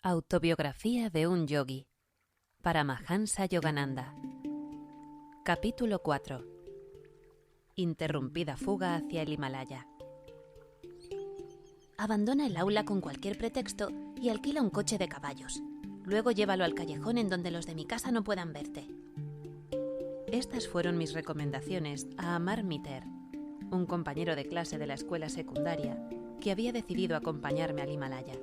Autobiografía de un yogi. Paramahansa Yogananda. Capítulo 4. Interrumpida fuga hacia el Himalaya. Abandona el aula con cualquier pretexto y alquila un coche de caballos. Luego llévalo al callejón en donde los de mi casa no puedan verte. Estas fueron mis recomendaciones a Amar Miter, un compañero de clase de la escuela secundaria que había decidido acompañarme al Himalaya.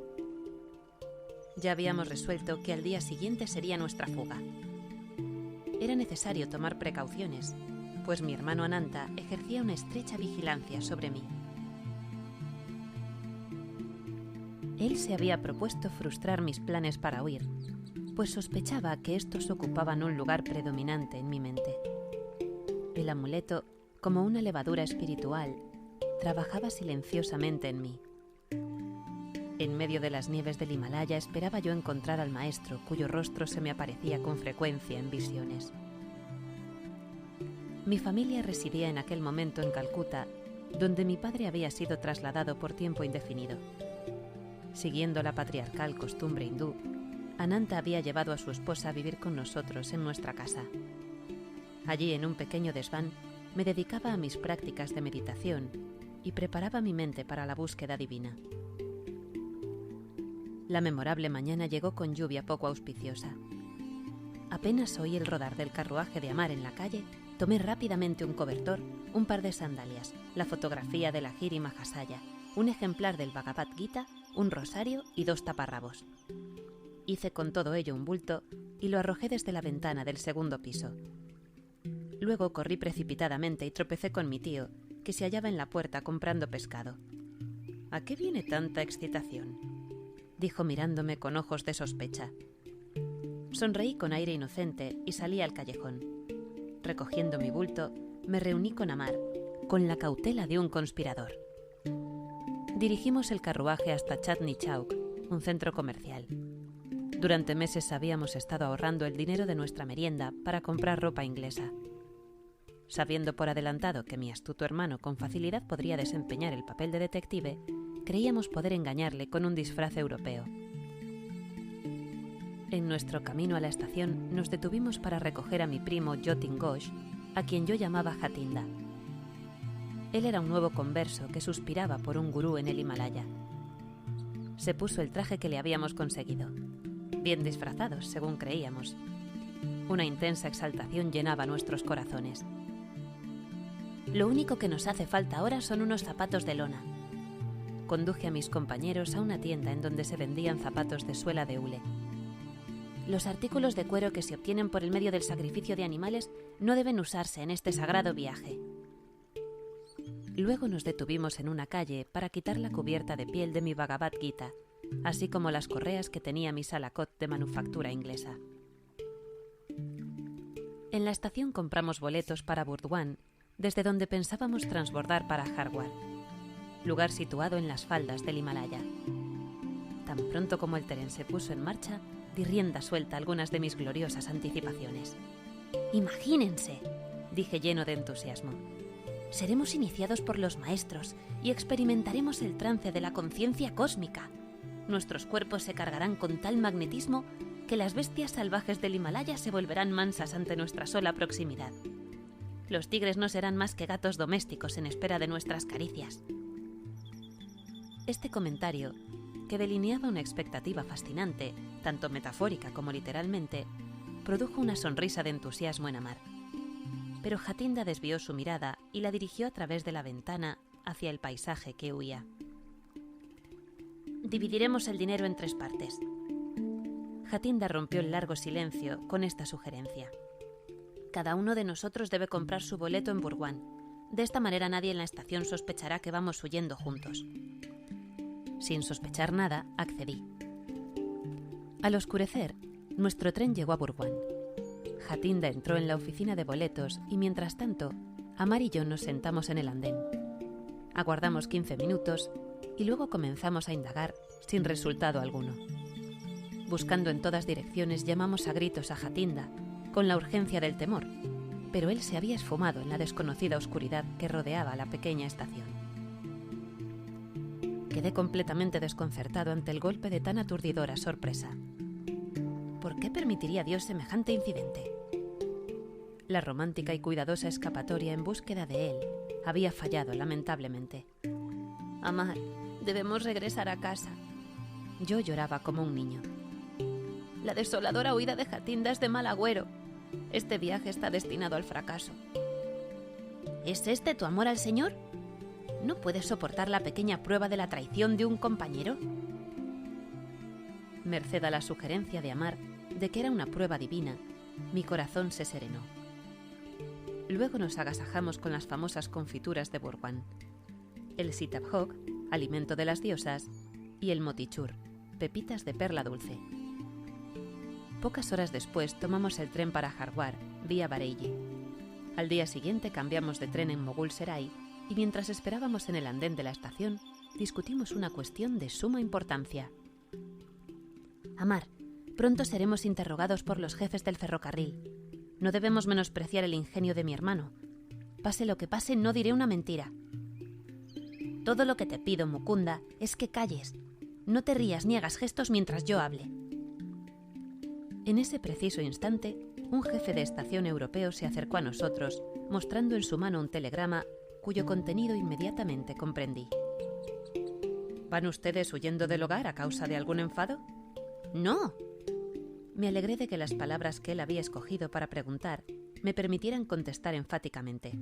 Ya habíamos resuelto que al día siguiente sería nuestra fuga. Era necesario tomar precauciones, pues mi hermano Ananta ejercía una estrecha vigilancia sobre mí. Él se había propuesto frustrar mis planes para huir, pues sospechaba que estos ocupaban un lugar predominante en mi mente. El amuleto, como una levadura espiritual, trabajaba silenciosamente en mí. En medio de las nieves del Himalaya esperaba yo encontrar al maestro, cuyo rostro se me aparecía con frecuencia en visiones. Mi familia residía en aquel momento en Calcuta, donde mi padre había sido trasladado por tiempo indefinido. Siguiendo la patriarcal costumbre hindú, Ananta había llevado a su esposa a vivir con nosotros en nuestra casa. Allí, en un pequeño desván, me dedicaba a mis prácticas de meditación y preparaba mi mente para la búsqueda divina. La memorable mañana llegó con lluvia poco auspiciosa. Apenas oí el rodar del carruaje de Amar en la calle, tomé rápidamente un cobertor, un par de sandalias, la fotografía de la Giri Mahasaya, un ejemplar del Bhagavad Gita, un rosario y 2 taparrabos. Hice con todo ello un bulto y lo arrojé desde la ventana del segundo piso. Luego corrí precipitadamente y tropecé con mi tío, que se hallaba en la puerta comprando pescado. ¿A qué viene tanta excitación?, dijo mirándome con ojos de sospecha. Sonreí con aire inocente y salí al callejón. Recogiendo mi bulto, me reuní con Amar, con la cautela de un conspirador. Dirigimos el carruaje hasta Chandni Chowk, un centro comercial. Durante meses habíamos estado ahorrando el dinero de nuestra merienda para comprar ropa inglesa. Sabiendo por adelantado que mi astuto hermano con facilidad podría desempeñar el papel de detective, creíamos poder engañarle con un disfraz europeo. En nuestro camino a la estación nos detuvimos para recoger a mi primo Jatin Ghosh, a quien yo llamaba Jatinda. Él era un nuevo converso que suspiraba por un gurú en el Himalaya. Se puso el traje que le habíamos conseguido, bien disfrazados según creíamos. Una intensa exaltación llenaba nuestros corazones. Lo único que nos hace falta ahora son unos zapatos de lona. Conduje a mis compañeros a una tienda en donde se vendían zapatos de suela de hule. Los artículos de cuero que se obtienen por el medio del sacrificio de animales no deben usarse en este sagrado viaje. Luego nos detuvimos en una calle para quitar la cubierta de piel de mi Bhagavad Gita, así como las correas que tenía mi salakot de manufactura inglesa. En la estación compramos boletos para Burdwan, desde donde pensábamos transbordar para Hardwar, lugar situado en las faldas del Himalaya. Tan pronto como el tren se puso en marcha, di rienda suelta a algunas de mis gloriosas anticipaciones. ¡Imagínense!, dije lleno de entusiasmo. Seremos iniciados por los maestros y experimentaremos el trance de la conciencia cósmica. Nuestros cuerpos se cargarán con tal magnetismo que las bestias salvajes del Himalaya se volverán mansas ante nuestra sola proximidad. Los tigres no serán más que gatos domésticos en espera de nuestras caricias. Este comentario, que delineaba una expectativa fascinante, tanto metafórica como literalmente, produjo una sonrisa de entusiasmo en Amar. Pero Jatinda desvió su mirada y la dirigió a través de la ventana hacia el paisaje que huía. Dividiremos el dinero en 3 partes. Jatinda rompió el largo silencio con esta sugerencia. Cada uno de nosotros debe comprar su boleto en Burdwan. De esta manera nadie en la estación sospechará que vamos huyendo juntos. Sin sospechar nada, accedí. Al oscurecer, nuestro tren llegó a Burdwan. Jatinda entró en la oficina de boletos y, mientras tanto, Amar y yo nos sentamos en el andén. Aguardamos 15 minutos y luego comenzamos a indagar sin resultado alguno. Buscando en todas direcciones, llamamos a gritos a Jatinda, con la urgencia del temor, pero él se había esfumado en la desconocida oscuridad que rodeaba la pequeña estación. Quedé completamente desconcertado ante el golpe de tan aturdidora sorpresa. ¿Por qué permitiría Dios semejante incidente? La romántica y cuidadosa escapatoria en búsqueda de él había fallado lamentablemente. Amar, debemos regresar a casa. Yo lloraba como un niño. La desoladora huida de Jatinda es de mal agüero. Este viaje está destinado al fracaso. ¿Es este tu amor al Señor? ¿No puedes soportar la pequeña prueba de la traición de un compañero? Merced a la sugerencia de Amar de que era una prueba divina, mi corazón se serenó. Luego nos agasajamos con las famosas confituras de Bourgoin, el sitapjok, alimento de las diosas, y el motichur, pepitas de perla dulce. Pocas horas después tomamos el tren para Hardwar, vía Bareilly. Al día siguiente cambiamos de tren en Moghul Serai y mientras esperábamos en el andén de la estación, discutimos una cuestión de suma importancia. Amar, pronto seremos interrogados por los jefes del ferrocarril. No debemos menospreciar el ingenio de mi hermano. Pase lo que pase, no diré una mentira. Todo lo que te pido, Mukunda, es que calles. No te rías ni hagas gestos mientras yo hable. En ese preciso instante, un jefe de estación europeo se acercó a nosotros, mostrando en su mano un telegrama cuyo contenido inmediatamente comprendí. ¿Van ustedes huyendo del hogar a causa de algún enfado? ¡No! Me alegré de que las palabras que él había escogido para preguntar me permitieran contestar enfáticamente.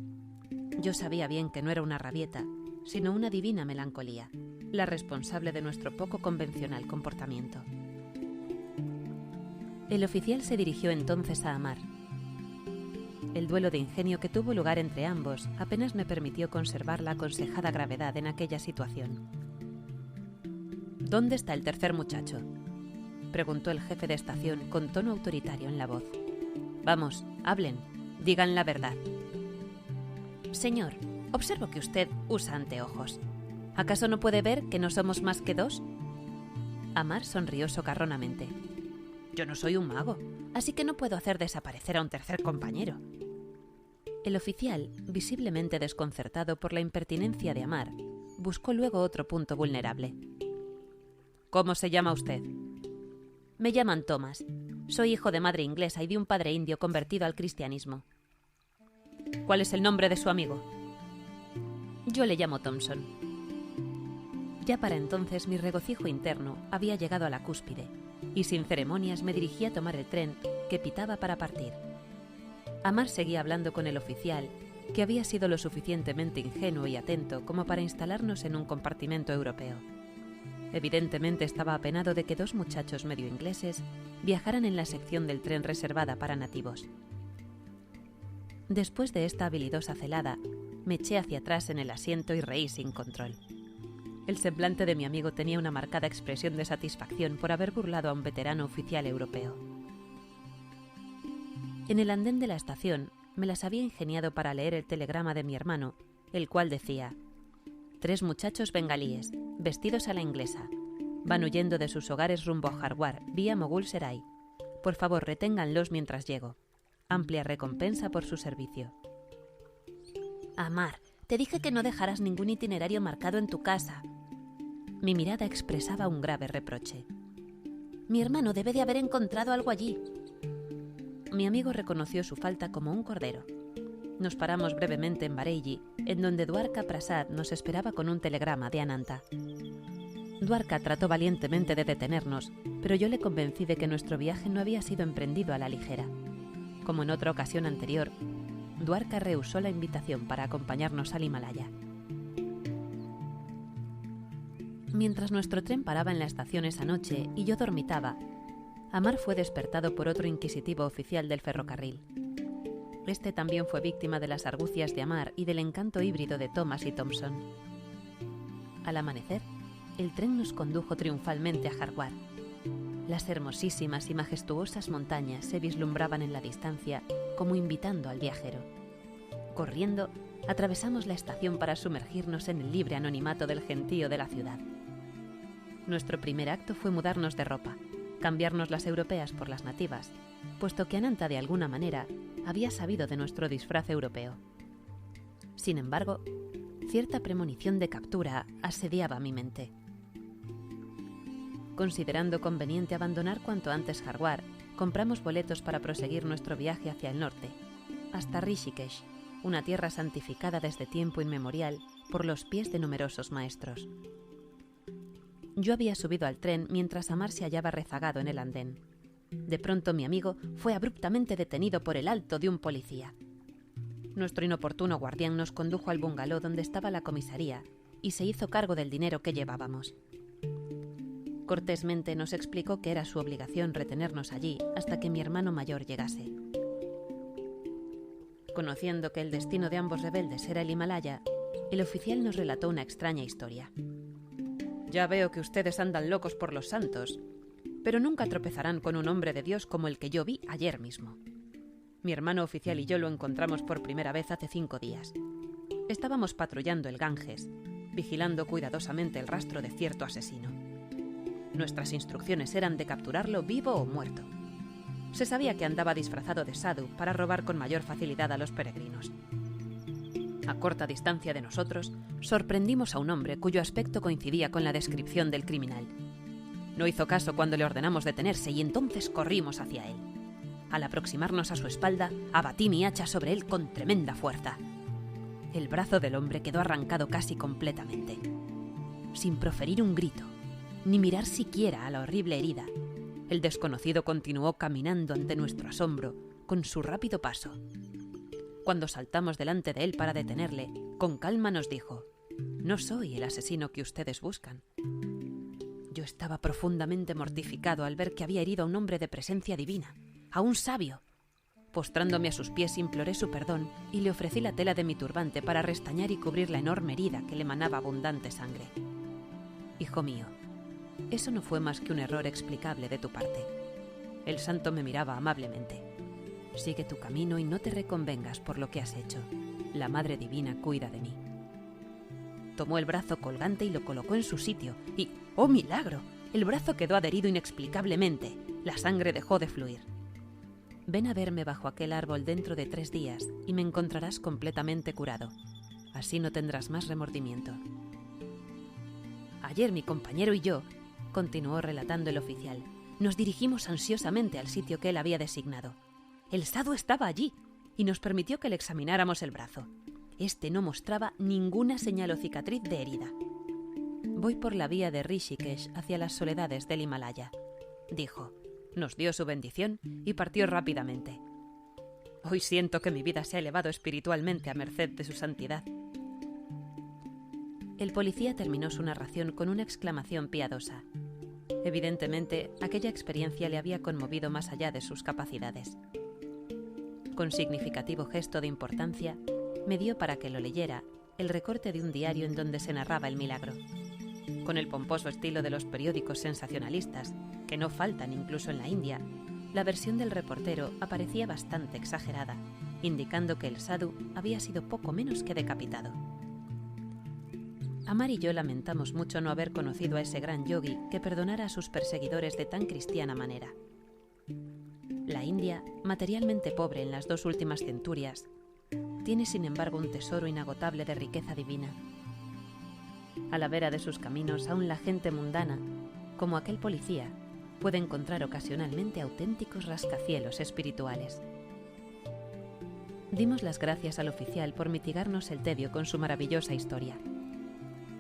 Yo sabía bien que no era una rabieta, sino una divina melancolía, la responsable de nuestro poco convencional comportamiento. El oficial se dirigió entonces a Amar. El duelo de ingenio que tuvo lugar entre ambos apenas me permitió conservar la aconsejada gravedad en aquella situación. ¿Dónde está el tercer muchacho?, preguntó el jefe de estación con tono autoritario en la voz. Vamos, hablen, digan la verdad. Señor, observo que usted usa anteojos. ¿Acaso no puede ver que no somos más que dos? Amar sonrió socarronamente. Yo no soy un mago, así que no puedo hacer desaparecer a un tercer compañero. El oficial, visiblemente desconcertado por la impertinencia de Amar, buscó luego otro punto vulnerable. ¿Cómo se llama usted? Me llaman Thomas. Soy hijo de madre inglesa y de un padre indio convertido al cristianismo. ¿Cuál es el nombre de su amigo? Yo le llamo Thompson. Ya para entonces mi regocijo interno había llegado a la cúspide y sin ceremonias me dirigí a tomar el tren que pitaba para partir. Amar seguía hablando con el oficial, que había sido lo suficientemente ingenuo y atento como para instalarnos en un compartimento europeo. Evidentemente estaba apenado de que dos muchachos medio ingleses viajaran en la sección del tren reservada para nativos. Después de esta habilidosa celada, me eché hacia atrás en el asiento y reí sin control. El semblante de mi amigo tenía una marcada expresión de satisfacción por haber burlado a un veterano oficial europeo. En el andén de la estación me las había ingeniado para leer el telegrama de mi hermano, el cual decía: 3 muchachos bengalíes, vestidos a la inglesa. Van huyendo de sus hogares rumbo a Hardwar, vía Moghul Serai. Por favor, reténganlos mientras llego. Amplia recompensa por su servicio. Amar, te dije que no dejaras ningún itinerario marcado en tu casa. Mi mirada expresaba un grave reproche. Mi hermano debe de haber encontrado algo allí. Mi amigo reconoció su falta como un cordero. Nos paramos brevemente en Bareilly, en donde Dwarka Prasad nos esperaba con un telegrama de Ananta. Dwarka trató valientemente de detenernos, pero yo le convencí de que nuestro viaje no había sido emprendido a la ligera. Como en otra ocasión anterior, Dwarka rehusó la invitación para acompañarnos al Himalaya. Mientras nuestro tren paraba en la estación esa noche y yo dormitaba, Amar fue despertado por otro inquisitivo oficial del ferrocarril. Este también fue víctima de las argucias de Amar y del encanto híbrido de Thomas y Thompson. Al amanecer, el tren nos condujo triunfalmente a Hardwar. Las hermosísimas y majestuosas montañas se vislumbraban en la distancia como invitando al viajero. Corriendo, atravesamos la estación para sumergirnos en el libre anonimato del gentío de la ciudad. Nuestro primer acto fue mudarnos de ropa, cambiarnos las europeas por las nativas, puesto que Ananta de alguna manera había sabido de nuestro disfraz europeo. Sin embargo, cierta premonición de captura asediaba mi mente. Considerando conveniente abandonar cuanto antes Hardwar, compramos boletos para proseguir nuestro viaje hacia el norte, hasta Rishikesh, una tierra santificada desde tiempo inmemorial por los pies de numerosos maestros. Yo había subido al tren mientras Amar se hallaba rezagado en el andén. De pronto mi amigo fue abruptamente detenido por el alto de un policía. Nuestro inoportuno guardián nos condujo al bungalow donde estaba la comisaría y se hizo cargo del dinero que llevábamos. Cortésmente nos explicó que era su obligación retenernos allí hasta que mi hermano mayor llegase. Conociendo que el destino de ambos rebeldes era el Himalaya, el oficial nos relató una extraña historia. «Ya veo que ustedes andan locos por los santos, pero nunca tropezarán con un hombre de Dios como el que yo vi ayer mismo. Mi hermano oficial y yo lo encontramos por primera vez hace 5 días. Estábamos patrullando el Ganges, vigilando cuidadosamente el rastro de cierto asesino. Nuestras instrucciones eran de capturarlo vivo o muerto. Se sabía que andaba disfrazado de sadhu para robar con mayor facilidad a los peregrinos. A corta distancia de nosotros, sorprendimos a un hombre cuyo aspecto coincidía con la descripción del criminal. No hizo caso cuando le ordenamos detenerse y entonces corrimos hacia él. Al aproximarnos a su espalda, abatí mi hacha sobre él con tremenda fuerza. El brazo del hombre quedó arrancado casi completamente. Sin proferir un grito, ni mirar siquiera a la horrible herida, el desconocido continuó caminando ante nuestro asombro con su rápido paso. Cuando saltamos delante de él para detenerle, con calma nos dijo: «No soy el asesino que ustedes buscan». Yo estaba profundamente mortificado al ver que había herido a un hombre de presencia divina, a un sabio. Postrándome a sus pies imploré su perdón y le ofrecí la tela de mi turbante para restañar y cubrir la enorme herida que le manaba abundante sangre. «Hijo mío, eso no fue más que un error explicable de tu parte». El santo me miraba amablemente. «Sigue tu camino y no te reconvengas por lo que has hecho. La Madre Divina cuida de mí». Tomó el brazo colgante y lo colocó en su sitio y, ¡oh milagro!, el brazo quedó adherido inexplicablemente. La sangre dejó de fluir. «Ven a verme bajo aquel árbol dentro de 3 días y me encontrarás completamente curado. Así no tendrás más remordimiento». «Ayer mi compañero y yo», continuó relatando el oficial, «nos dirigimos ansiosamente al sitio que él había designado. El sadhu estaba allí y nos permitió que le examináramos el brazo. Este no mostraba ninguna señal o cicatriz de herida. «Voy por la vía de Rishikesh hacia las soledades del Himalaya», dijo. Nos dio su bendición y partió rápidamente. Hoy siento que mi vida se ha elevado espiritualmente a merced de su santidad. El policía terminó su narración con una exclamación piadosa. Evidentemente, aquella experiencia le había conmovido más allá de sus capacidades. Con significativo gesto de importancia, me dio para que lo leyera el recorte de un diario en donde se narraba el milagro. Con el pomposo estilo de los periódicos sensacionalistas, que no faltan incluso en la India, la versión del reportero aparecía bastante exagerada, indicando que el sadhu había sido poco menos que decapitado. Amar y yo lamentamos mucho no haber conocido a ese gran yogi que perdonara a sus perseguidores de tan cristiana manera. La India, materialmente pobre en las 2 últimas centurias, tiene sin embargo un tesoro inagotable de riqueza divina. A la vera de sus caminos, aún la gente mundana, como aquel policía, puede encontrar ocasionalmente auténticos rascacielos espirituales. Dimos las gracias al oficial por mitigarnos el tedio con su maravillosa historia.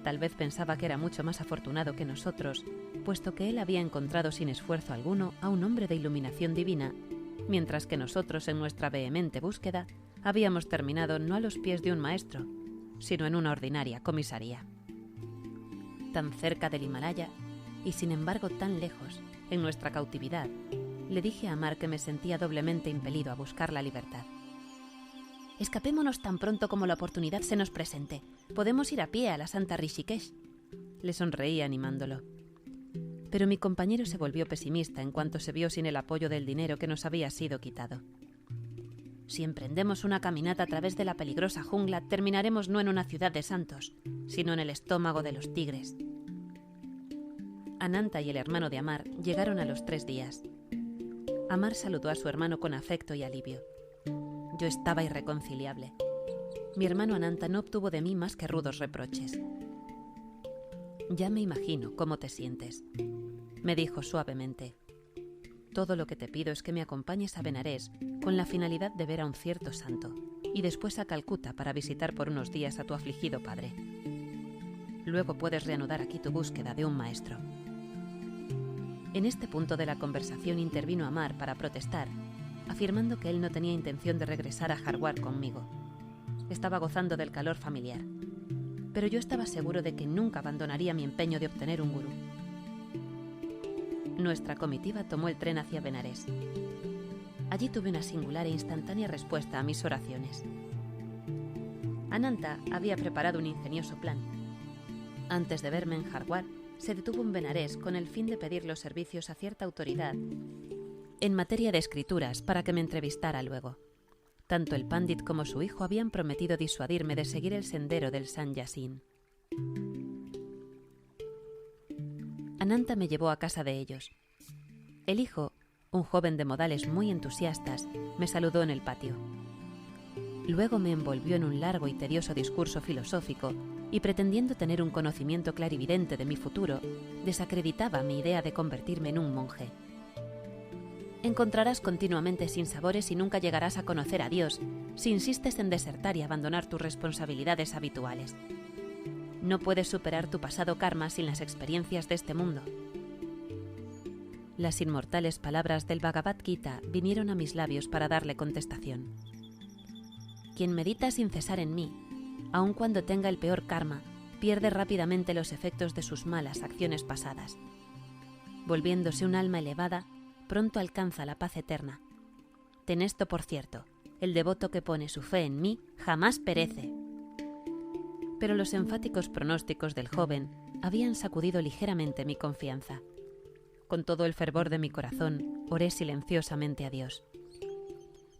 Tal vez pensaba que era mucho más afortunado que nosotros, puesto que él había encontrado sin esfuerzo alguno a un hombre de iluminación divina, mientras que nosotros en nuestra vehemente búsqueda habíamos terminado no a los pies de un maestro, sino en una ordinaria comisaría. Tan cerca del Himalaya, y sin embargo tan lejos, en nuestra cautividad, le dije a Amar que me sentía doblemente impelido a buscar la libertad. «Escapémonos tan pronto como la oportunidad se nos presente. Podemos ir a pie a la Santa Rishikesh». Le sonreí animándolo. Pero mi compañero se volvió pesimista en cuanto se vio sin el apoyo del dinero que nos había sido quitado. «Si emprendemos una caminata a través de la peligrosa jungla, terminaremos no en una ciudad de santos, sino en el estómago de los tigres». Ananta y el hermano de Amar llegaron a los 3 días. Amar saludó a su hermano con afecto y alivio. Yo estaba irreconciliable. Mi hermano Ananta no obtuvo de mí más que rudos reproches. «Ya me imagino cómo te sientes. me dijo suavemente. Todo lo que te pido es que me acompañes a Benarés con la finalidad de ver a un cierto santo y después a Calcuta para visitar por unos días a tu afligido padre. Luego puedes reanudar aquí tu búsqueda de un maestro. En este punto de la conversación intervino Amar para protestar, afirmando que él no tenía intención de regresar a Hardware conmigo. Estaba gozando del calor familiar, pero yo estaba seguro de que nunca abandonaría mi empeño de obtener un gurú. Nuestra comitiva tomó el tren hacia Benarés. Allí tuve una singular e instantánea respuesta a mis oraciones. Ananta había preparado un ingenioso plan. Antes de verme en Hardware, se detuvo en Benarés con el fin de pedir los servicios a cierta autoridad en materia de escrituras para que me entrevistara luego. Tanto el Pandit como su hijo habían prometido disuadirme de seguir el sendero del Sanyasin. Ananta me llevó a casa de ellos. El hijo, un joven de modales muy entusiastas, me saludó en el patio. Luego me envolvió en un largo y tedioso discurso filosófico y, pretendiendo tener un conocimiento clarividente de mi futuro, desacreditaba mi idea de convertirme en un monje. Encontrarás continuamente sinsabores y nunca llegarás a conocer a Dios si insistes en desertar y abandonar tus responsabilidades habituales. No puedes superar tu pasado karma sin las experiencias de este mundo. Las inmortales palabras del Bhagavad Gita vinieron a mis labios para darle contestación. Quien medita sin cesar en mí, aun cuando tenga el peor karma, pierde rápidamente los efectos de sus malas acciones pasadas. Volviéndose un alma elevada, pronto alcanza la paz eterna. Ten esto por cierto, el devoto que pone su fe en mí jamás perece. Pero los enfáticos pronósticos del joven habían sacudido ligeramente mi confianza. Con todo el fervor de mi corazón, oré silenciosamente a Dios.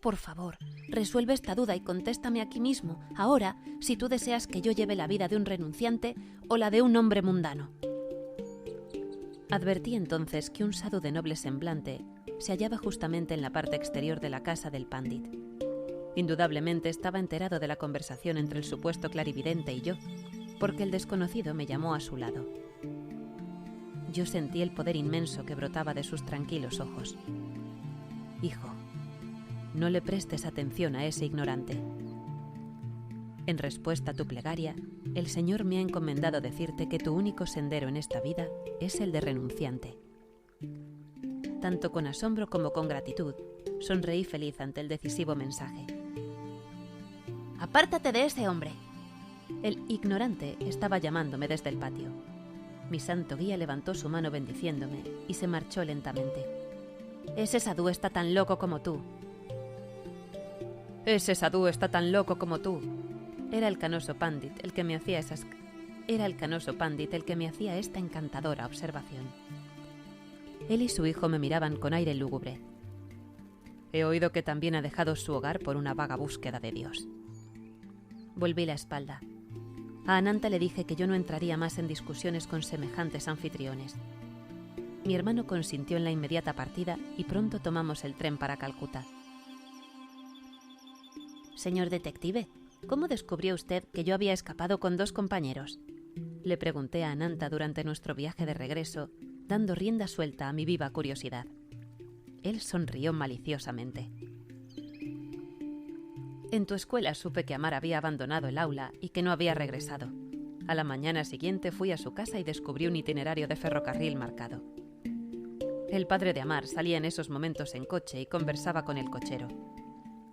Por favor, resuelve esta duda y contéstame aquí mismo, ahora, si tú deseas que yo lleve la vida de un renunciante o la de un hombre mundano. Advertí entonces que un sadhu de noble semblante se hallaba justamente en la parte exterior de la casa del Pandit. Indudablemente estaba enterado de la conversación entre el supuesto clarividente y yo, porque el desconocido me llamó a su lado. Yo sentí el poder inmenso que brotaba de sus tranquilos ojos. Hijo, no le prestes atención a ese ignorante. En respuesta a tu plegaria, el Señor me ha encomendado decirte que tu único sendero en esta vida es el de renunciante. Tanto con asombro como con gratitud, sonreí feliz ante el decisivo mensaje. ¡Apártate de ese hombre! El ignorante estaba llamándome desde el patio. Mi santo guía levantó su mano bendiciéndome y se marchó lentamente. Ese sadhu está tan loco como tú. Ese sadhu está tan loco como tú. Era el canoso Pandit el que me hacía esta encantadora observación. Él y su hijo me miraban con aire lúgubre. He oído que también ha dejado su hogar por una vaga búsqueda de Dios. Volví la espalda. A Ananta le dije que yo no entraría más en discusiones con semejantes anfitriones. Mi hermano consintió en la inmediata partida y pronto tomamos el tren para Calcuta. Señor detective, ¿cómo descubrió usted que yo había escapado con 2 compañeros? Le pregunté a Ananta durante nuestro viaje de regreso, dando rienda suelta a mi viva curiosidad. Él sonrió maliciosamente. En tu escuela supe que Amar había abandonado el aula y que no había regresado. A la mañana siguiente fui a su casa y descubrí un itinerario de ferrocarril marcado. El padre de Amar salía en esos momentos en coche y conversaba con el cochero.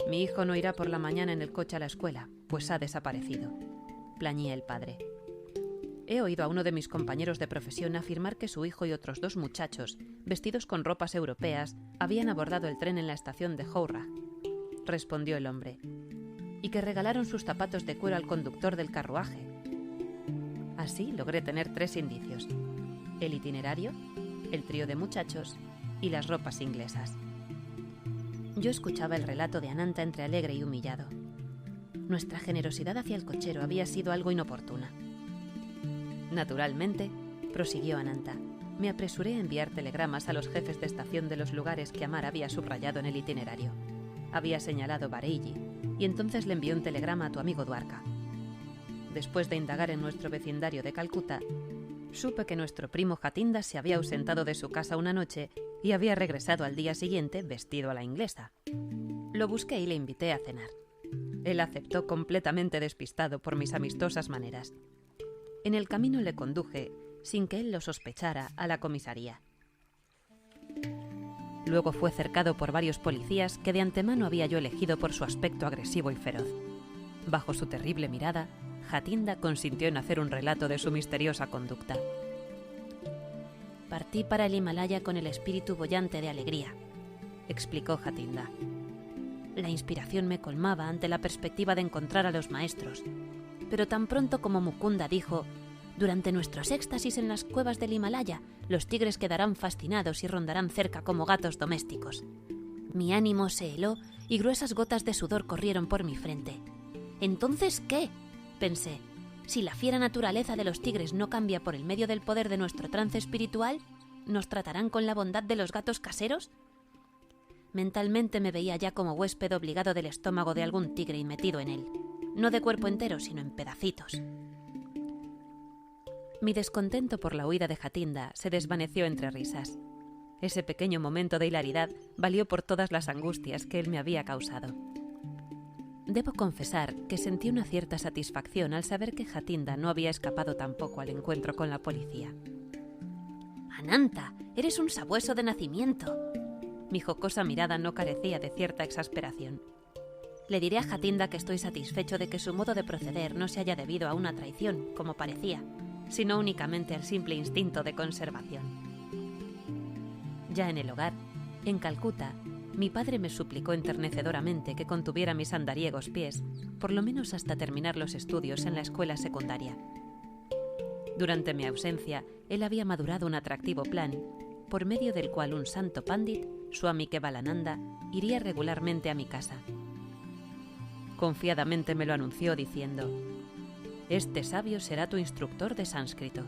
Mi hijo no irá por la mañana en el coche a la escuela, pues ha desaparecido, plañía el padre. He oído a uno de mis compañeros de profesión afirmar que su hijo y otros 2 muchachos, vestidos con ropas europeas, habían abordado el tren en la estación de Howrah, respondió el hombre, y que regalaron sus zapatos de cuero al conductor del carruaje. Así logré tener 3 indicios: el itinerario, el trío de muchachos y las ropas inglesas. Yo escuchaba el relato de Ananta entre alegre y humillado. Nuestra generosidad hacia el cochero había sido algo inoportuna. Naturalmente, prosiguió Ananta, me apresuré a enviar telegramas a los jefes de estación de los lugares que Amar había subrayado en el itinerario. Había señalado Bareilly, y entonces le envié un telegrama a tu amigo Dwarka. Después de indagar en nuestro vecindario de Calcuta, Supe que nuestro primo Jatinda se había ausentado de su casa una noche y había regresado al día siguiente vestido a la inglesa. Lo busqué y le invité a cenar. Él aceptó completamente despistado por mis amistosas maneras. En el camino le conduje, sin que él lo sospechara, a la comisaría. Luego fue cercado por varios policías que de antemano había yo elegido por su aspecto agresivo y feroz. Bajo su terrible mirada, Jatinda consintió en hacer un relato de su misteriosa conducta. Partí para el Himalaya con el espíritu boyante de alegría, explicó Jatinda. La inspiración me colmaba ante la perspectiva de encontrar a los maestros, pero tan pronto como Mukunda dijo: durante nuestros éxtasis en las cuevas del Himalaya, los tigres quedarán fascinados y rondarán cerca como gatos domésticos. Mi ánimo se heló y gruesas gotas de sudor corrieron por mi frente. ¿Entonces qué?, pensé. Si la fiera naturaleza de los tigres no cambia por el medio del poder de nuestro trance espiritual, ¿nos tratarán con la bondad de los gatos caseros? Mentalmente me veía ya como huésped obligado del estómago de algún tigre y metido en él, no de cuerpo entero, sino en pedacitos. Mi descontento por la huida de Jatinda se desvaneció entre risas. Ese pequeño momento de hilaridad valió por todas las angustias que él me había causado. Debo confesar que sentí una cierta satisfacción al saber que Jatinda no había escapado tampoco al encuentro con la policía. «Ananta, eres un sabueso de nacimiento». Mi jocosa mirada no carecía de cierta exasperación. Le diré a Jatinda que estoy satisfecho de que su modo de proceder no se haya debido a una traición, como parecía, sino únicamente al simple instinto de conservación. Ya en el hogar, en Calcuta, mi padre me suplicó enternecedoramente que contuviera mis andariegos pies, por lo menos hasta terminar los estudios en la escuela secundaria. Durante mi ausencia, él había madurado un atractivo plan, por medio del cual un santo pandit, Swami Kevalananda, iría regularmente a mi casa. Confiadamente me lo anunció diciendo: «Este sabio será tu instructor de sánscrito».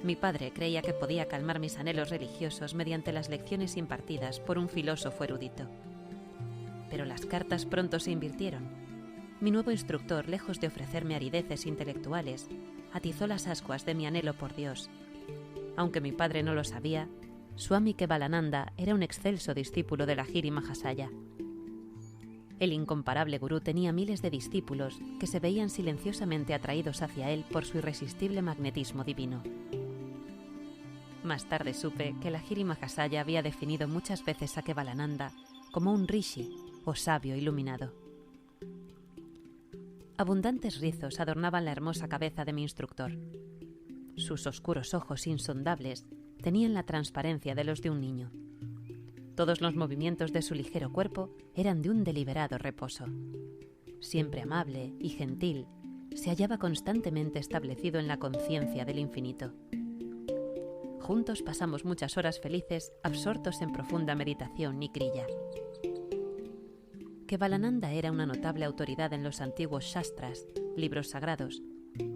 Mi padre creía que podía calmar mis anhelos religiosos mediante las lecciones impartidas por un filósofo erudito. Pero las cartas pronto se invirtieron. Mi nuevo instructor, lejos de ofrecerme arideces intelectuales, atizó las ascuas de mi anhelo por Dios. Aunque mi padre no lo sabía, Swami Kevalananda era un excelso discípulo de Lahiri Mahasaya. El incomparable gurú tenía miles de discípulos que se veían silenciosamente atraídos hacia él por su irresistible magnetismo divino. Más tarde supe que Lahiri Mahasaya había definido muchas veces a Kevalananda como un rishi o sabio iluminado. Abundantes rizos adornaban la hermosa cabeza de mi instructor. Sus oscuros ojos insondables tenían la transparencia de los de un niño. Todos los movimientos de su ligero cuerpo eran de un deliberado reposo. Siempre amable y gentil, se hallaba constantemente establecido en la conciencia del infinito. Juntos pasamos muchas horas felices, absortos en profunda meditación y kriya. Kevalananda era una notable autoridad en los antiguos shastras, libros sagrados.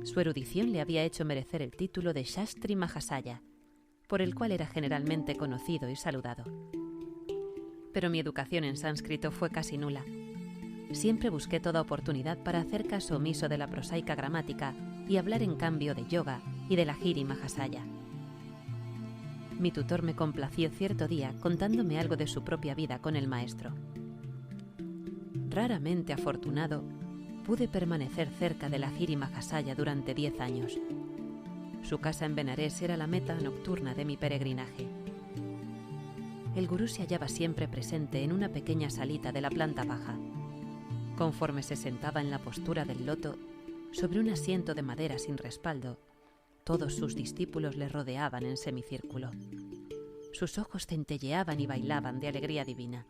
Su erudición le había hecho merecer el título de Shastri Mahasaya, por el cual era generalmente conocido y saludado. Pero mi educación en sánscrito fue casi nula. Siempre busqué toda oportunidad para hacer caso omiso de la prosaica gramática y hablar en cambio de yoga y de Lahiri Mahasaya. Mi tutor me complació cierto día contándome algo de su propia vida con el maestro. Raramente afortunado, pude permanecer cerca de Lahiri Mahasaya durante 10 años. Su casa en Benarés era la meta nocturna de mi peregrinaje. El gurú se hallaba siempre presente en una pequeña salita de la planta baja. Conforme se sentaba en la postura del loto, sobre un asiento de madera sin respaldo, todos sus discípulos le rodeaban en semicírculo. Sus ojos centelleaban y bailaban de alegría divina.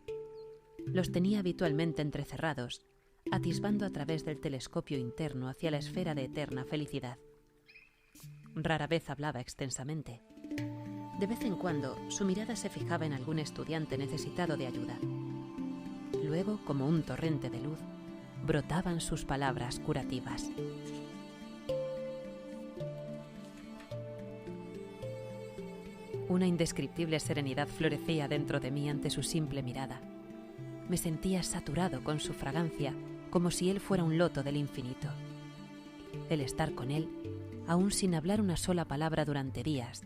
Los tenía habitualmente entrecerrados, atisbando a través del telescopio interno hacia la esfera de eterna felicidad. Rara vez hablaba extensamente. De vez en cuando, su mirada se fijaba en algún estudiante necesitado de ayuda. Luego, como un torrente de luz, brotaban sus palabras curativas. Una indescriptible serenidad florecía dentro de mí ante su simple mirada. Me sentía saturado con su fragancia, como si él fuera un loto del infinito. El estar con él aún sin hablar una sola palabra durante días.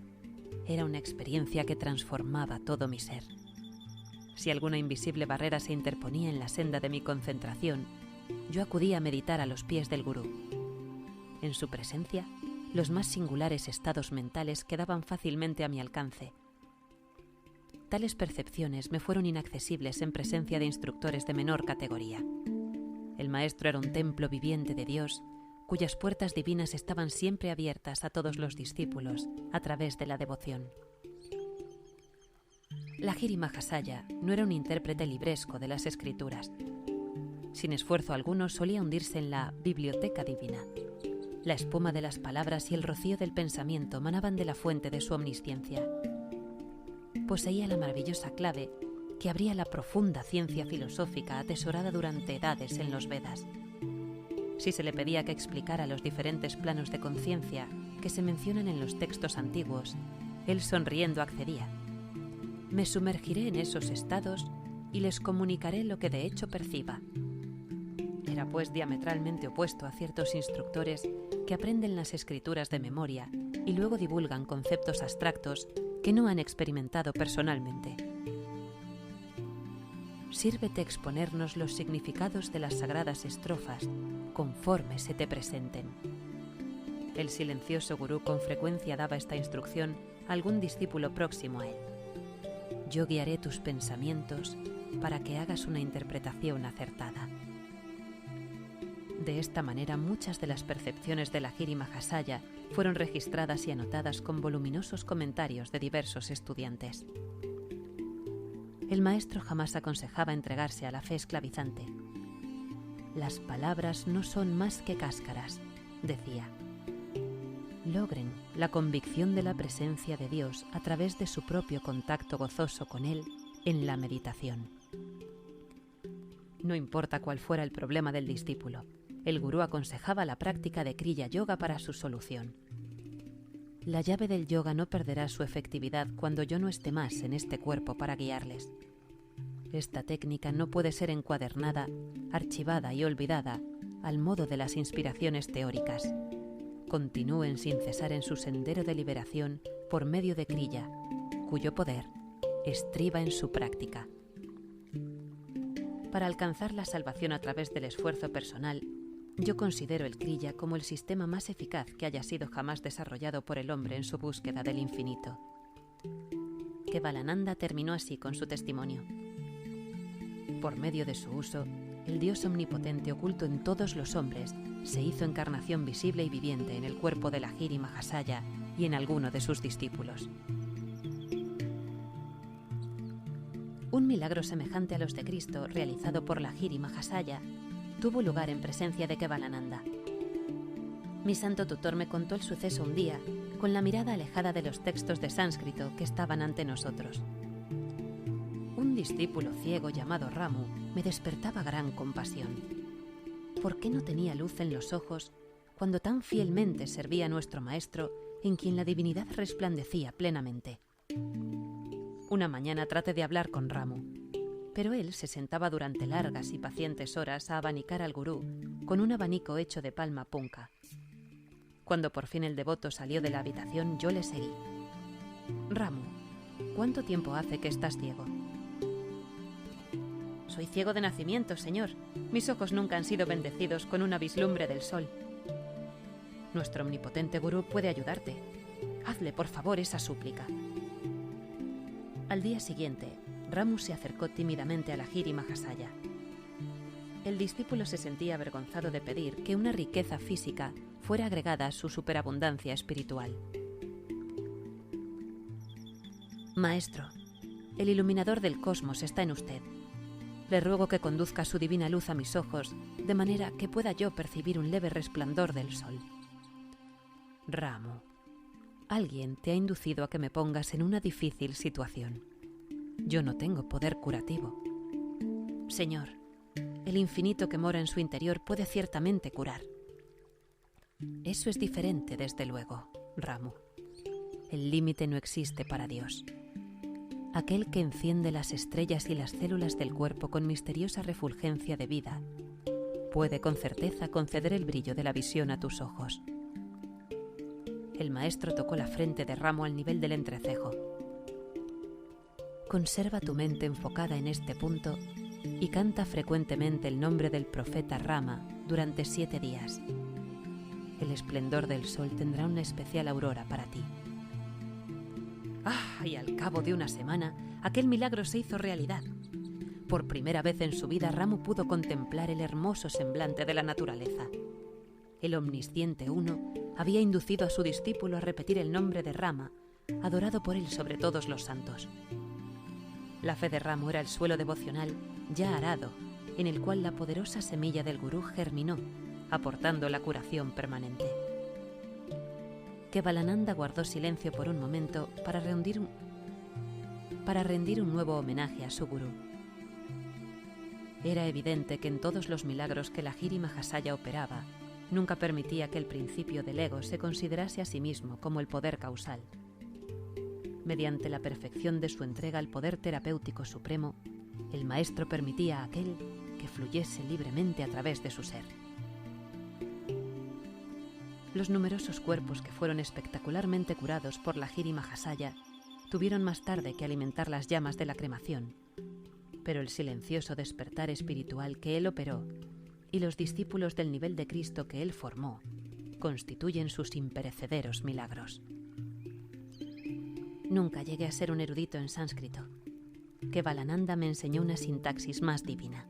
Era una experiencia que transformaba todo mi ser. Si alguna invisible barrera se interponía en la senda de mi concentración, yo acudía a meditar a los pies del gurú. En su presencia, los más singulares estados mentales quedaban fácilmente a mi alcance. Tales percepciones me fueron inaccesibles en presencia de instructores de menor categoría. El maestro era un templo viviente de Dios, cuyas puertas divinas estaban siempre abiertas a todos los discípulos a través de la devoción. Lahiri Mahasaya no era un intérprete libresco de las escrituras. Sin esfuerzo alguno solía hundirse en la biblioteca divina. La espuma de las palabras y el rocío del pensamiento manaban de la fuente de su omnisciencia. Poseía la maravillosa clave que abría la profunda ciencia filosófica atesorada durante edades en los Vedas. Si se le pedía que explicara los diferentes planos de conciencia que se mencionan en los textos antiguos, él sonriendo accedía. Me sumergiré en esos estados y les comunicaré lo que de hecho perciba. Era pues diametralmente opuesto a ciertos instructores que aprenden las escrituras de memoria y luego divulgan conceptos abstractos que no han experimentado personalmente. Sírvete exponernos los significados de las sagradas estrofas conforme se te presenten. El silencioso gurú con frecuencia daba esta instrucción a algún discípulo próximo a él. Yo guiaré tus pensamientos para que hagas una interpretación acertada. De esta manera, muchas de las percepciones de Lahiri Mahasaya fueron registradas y anotadas con voluminosos comentarios de diversos estudiantes. El maestro jamás aconsejaba entregarse a la fe esclavizante. Las palabras no son más que cáscaras, decía. Logren la convicción de la presencia de Dios a través de su propio contacto gozoso con Él en la meditación. No importa cuál fuera el problema del discípulo, el gurú aconsejaba la práctica de Kriya Yoga para su solución. La llave del yoga no perderá su efectividad cuando yo no esté más en este cuerpo para guiarles. Esta técnica no puede ser encuadernada, archivada y olvidada al modo de las inspiraciones teóricas. Continúen sin cesar en su sendero de liberación por medio de Kriya, cuyo poder estriba en su práctica. Para alcanzar la salvación a través del esfuerzo personal, yo considero el Kriya como el sistema más eficaz que haya sido jamás desarrollado por el hombre en su búsqueda del infinito. Kevalananda terminó así con su testimonio. Por medio de su uso, el Dios omnipotente oculto en todos los hombres se hizo encarnación visible y viviente en el cuerpo de Lahiri Mahasaya y en alguno de sus discípulos. Un milagro semejante a los de Cristo, realizado por Lahiri Mahasaya, tuvo lugar en presencia de Kevalananda. Mi santo tutor me contó el suceso un día, con la mirada alejada de los textos de sánscrito que estaban ante nosotros. Un discípulo ciego llamado Ramu me despertaba gran compasión. ¿Por qué no tenía luz en los ojos cuando tan fielmente servía a nuestro maestro, en quien la divinidad resplandecía plenamente? Una mañana traté de hablar con Ramu, pero él se sentaba durante largas y pacientes horas a abanicar al gurú con un abanico hecho de palma punca. Cuando por fin el devoto salió de la habitación, yo le seguí. Ramu, ¿cuánto tiempo hace que estás ciego? Soy ciego de nacimiento, señor. Mis ojos nunca han sido bendecidos con una vislumbre del sol. Nuestro omnipotente gurú puede ayudarte. Hazle, por favor, esa súplica. Al día siguiente, Ramu se acercó tímidamente a Lahiri Mahasaya. El discípulo se sentía avergonzado de pedir que una riqueza física fuera agregada a su superabundancia espiritual. Maestro, el iluminador del cosmos está en usted. Le ruego que conduzca su divina luz a mis ojos, de manera que pueda yo percibir un leve resplandor del sol. Ramu, alguien te ha inducido a que me pongas en una difícil situación. Yo no tengo poder curativo. Señor, el infinito que mora en su interior puede ciertamente curar. Eso es diferente, desde luego, Ramu. El límite no existe para Dios. Aquel que enciende las estrellas y las células del cuerpo con misteriosa refulgencia de vida, puede con certeza conceder el brillo de la visión a tus ojos. El maestro tocó la frente de Ramo al nivel del entrecejo. Conserva tu mente enfocada en este punto y canta frecuentemente el nombre del profeta Rama durante 7 días. El esplendor del sol tendrá una especial aurora para ti. Y al cabo de una semana, aquel milagro se hizo realidad. Por primera vez en su vida, Ramo pudo contemplar el hermoso semblante de la naturaleza. El omnisciente Uno había inducido a su discípulo a repetir el nombre de Rama, adorado por él sobre todos los santos. La fe de Ramo era el suelo devocional ya arado, en el cual la poderosa semilla del gurú germinó, aportando la curación permanente. Kevalananda guardó silencio por un momento para rendir un nuevo homenaje a su gurú. Era evidente que en todos los milagros que Lahiri Mahasaya operaba, nunca permitía que el principio del ego se considerase a sí mismo como el poder causal. Mediante la perfección de su entrega al poder terapéutico supremo, el maestro permitía a aquel que fluyese libremente a través de su ser. Los numerosos cuerpos que fueron espectacularmente curados por Lahiri Mahasaya tuvieron más tarde que alimentar las llamas de la cremación, pero el silencioso despertar espiritual que él operó y los discípulos del nivel de Cristo que él formó constituyen sus imperecederos milagros. Nunca llegué a ser un erudito en sánscrito. Kevalananda me enseñó una sintaxis más divina.